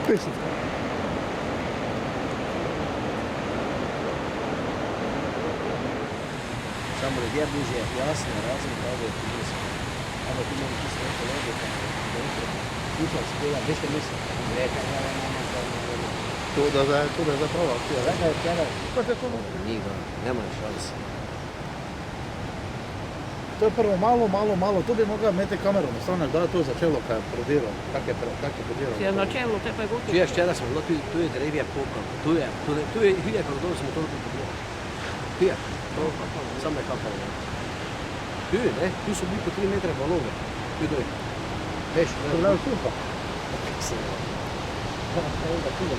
Пишуть. Samo ljudje bližje, jasno, razen pravi optimizem. Ampak tu imamo čisto ekologijo, kučal spela, veš kaj mislim? Reka, To da je zapravo akcija. Reka je včeraj. Pa te to Njega, nema šanse. To je prvo malo, tu bi mogla imeti kameru na strani, da je to začelo, kaj je prodiralo, kak je prodiralo. Si je na čelu, te pa je gotov. Čuješ, včeraj smo bilo, tu je drevje pokalo, tu je hilje, kako dolgo smo toliko pobijali. Tu je, samo je kapalo. Tu je, ne, tu so bili po 3 metre valove, tu doj. Veš, To je suha. tu je,